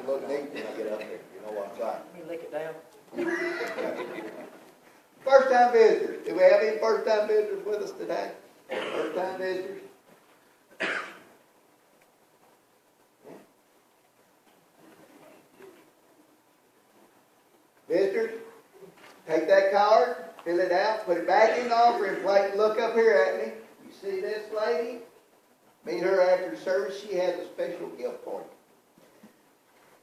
to look neat when I get up there. You know what I'm saying? Let me lick it down. First time visitors. Do we have any first time visitors with us today? First time visitors? Visitors, take that card, fill it out, put it back in the offering plate, and look up here at me. You see this lady? Meet her after service. She has a special gift for you.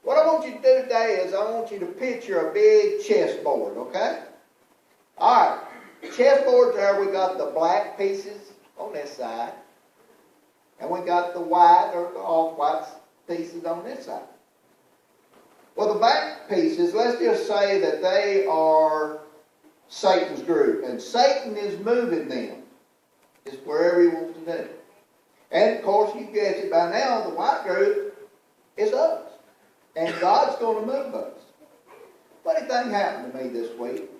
What I want you to do today is I want you to picture a big chessboard, okay? All right. Chessboards there, we got the black pieces on this side. And we got the white or the off-white pieces on this side. Well, the back pieces, let's just say that they are Satan's group. And Satan is moving them. It's wherever he wants to do. And, of course, you guess it by now, the white group is us. And God's going to move us. Funny thing happened to me this week.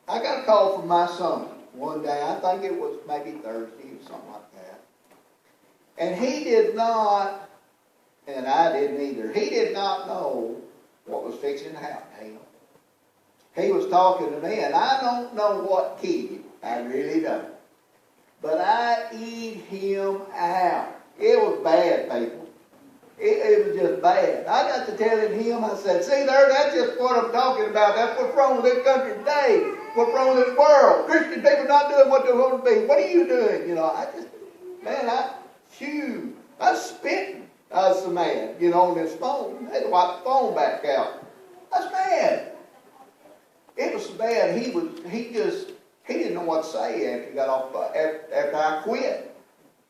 I got a call from my son one day. I think it was maybe Thursday or something like that. And he did not, and I didn't either, he did not know what was fixing to happen to him. He was talking to me, and I don't know what key. I really don't. But I eat him out. It was bad, people. It was just bad. I got to telling him, I said, see there, that's just what I'm talking about. That's what's wrong with this country today. What's wrong with this world. Christian people not doing what they're supposed to be. What are you doing? You know, I was spitting. I was so mad, on this phone. I had to wipe the phone back out. I was mad. It was so bad. He didn't know what to say after he got off, after I quit.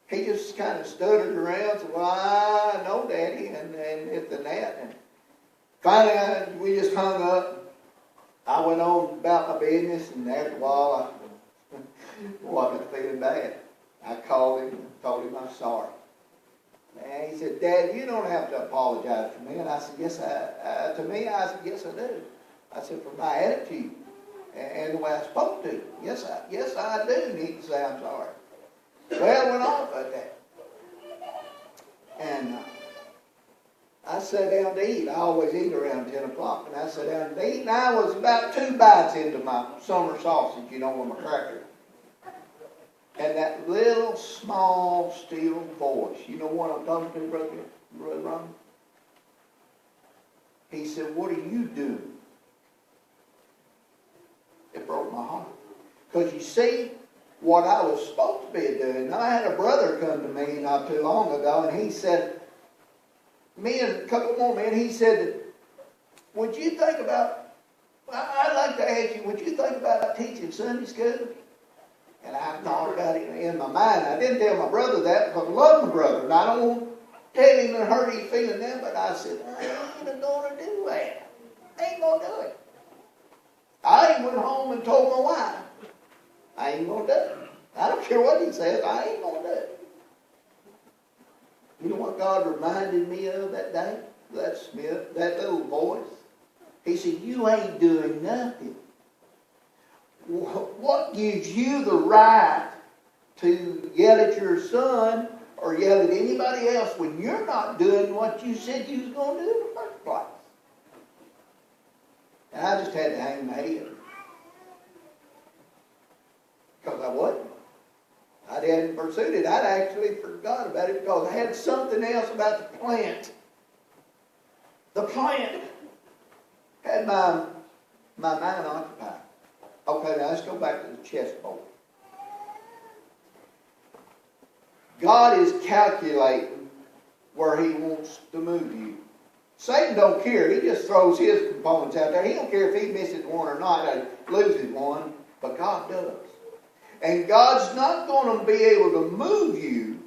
He just kind of stuttered around and said, well, I know, Daddy, and it's the net. And finally, we just hung up. I went on about my business, and after a while, I wasn't feeling bad. I called him and told him I'm sorry. And he said, Dad, you don't have to apologize for me. And I said, yes, I do. I said, for my attitude and the way I spoke to you. Yes, I do need to say I'm sorry. Well, it went off like that. And I sat down to eat. I always eat around 10 o'clock. And I sat down to eat. And I was about 2 bites into my summer sausage, with my cracker. And that little, small, still voice. You know what I'm talking to, Brother Ron? He said, what are you doing? It broke my heart. Because you see, what I was supposed to be doing. I had a brother come to me not too long ago, and he said, me and a couple more men, he said, would you think about, I'd like to ask you, would you think about teaching Sunday school? And I thought about it in my mind. I didn't tell my brother that because I love my brother, and I don't want to tell him and hurt his feeling then, but I said, I ain't going to do that. I ain't going to do it. I even went home and told my wife, I ain't going to do it. I don't care what he says, I ain't going to do it. You know what God reminded me of that day? That Smith, that little voice. He said, you ain't doing nothing. What gives you the right to yell at your son or yell at anybody else when you're not doing what you said you was going to do in the first place? And I just had to hang my head. Because I wasn't. I hadn't pursued it. I'd actually forgot about it because I had something else about the plant. The plant had my mind occupied. Okay, now let's go back to the chessboard. God is calculating where he wants to move you. Satan don't care. He just throws his components out there. He don't care if he misses one or not, or loses one, but God does. And God's not going to be able to move you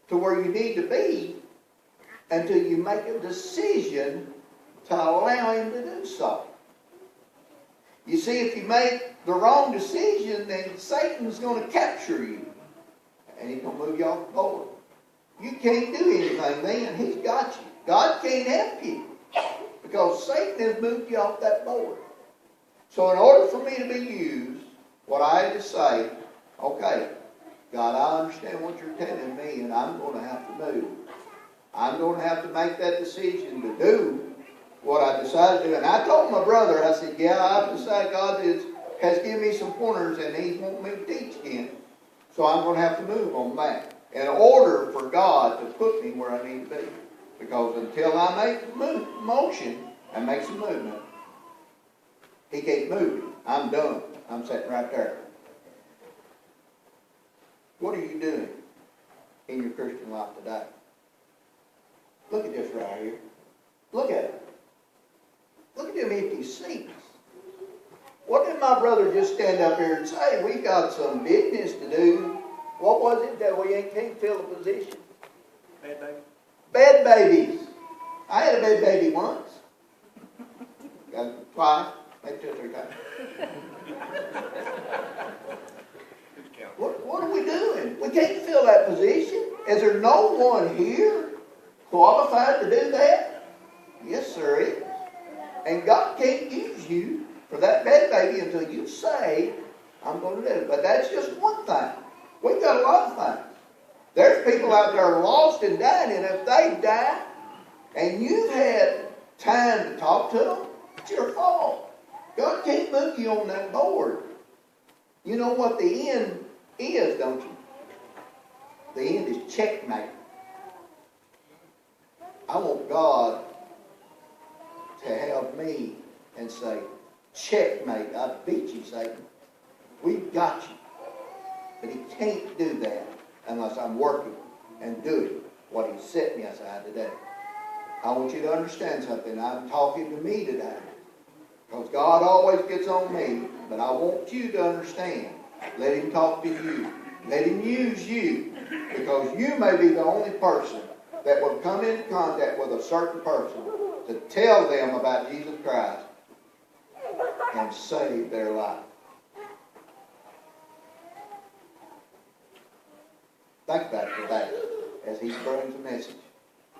to where you need to be until you make a decision to allow him to do so. You see, if you make the wrong decision, then Satan's going to capture you. And he's going to move you off the board. You can't do anything then. He's got you. God can't help you. Because Satan has moved you off that board. So in order for me to be used, what I had to say, okay, God, I understand what you're telling me, and I'm going to have to move. I'm going to have to make that decision to do what I decided to do. And I told my brother, I said, yeah, I've decided God has given me some pointers and He's wanting me to teach again. So I'm going to have to move on that in order for God to put me where I need to be. Because until I make motion and make some movement, He can't move me. I'm done. I'm sitting right there. What are you doing in your Christian life today? Look at this right here. Look at it. Look at them empty seats. What did my brother just stand up here and say? We got some business to do. What was it that we can't fill a position? Bad baby. Bed babies. I had a bed baby once. Got it twice, maybe 2 or 3 times. What are we doing? We can't fill that position. Is there no one here qualified to do that? Yes, there is. And God can't use you for that bed baby until you say, I'm going to do it. But that's just one thing. We've got a lot of things. There's people out there lost and dying, and if they die, and you've had time to talk to them, it's your fault. God can't move you on that board. You know what the end is, don't you? The end is checkmate. I want God to help me and say, checkmate, I beat you, Satan. We've got you. But He can't do that unless I'm working and doing what He set me aside to do. I want you to understand something. I'm talking to me today. Because God always gets on me. But I want you to understand. Let Him talk to you. Let Him use you. Because you may be the only person that will come into contact with a certain person to tell them about Jesus Christ and save their life. Think about it today as He brings a message.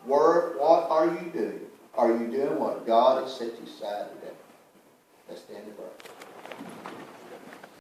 What are you doing? Are you doing what God has set you aside to do? Let's stand and pray.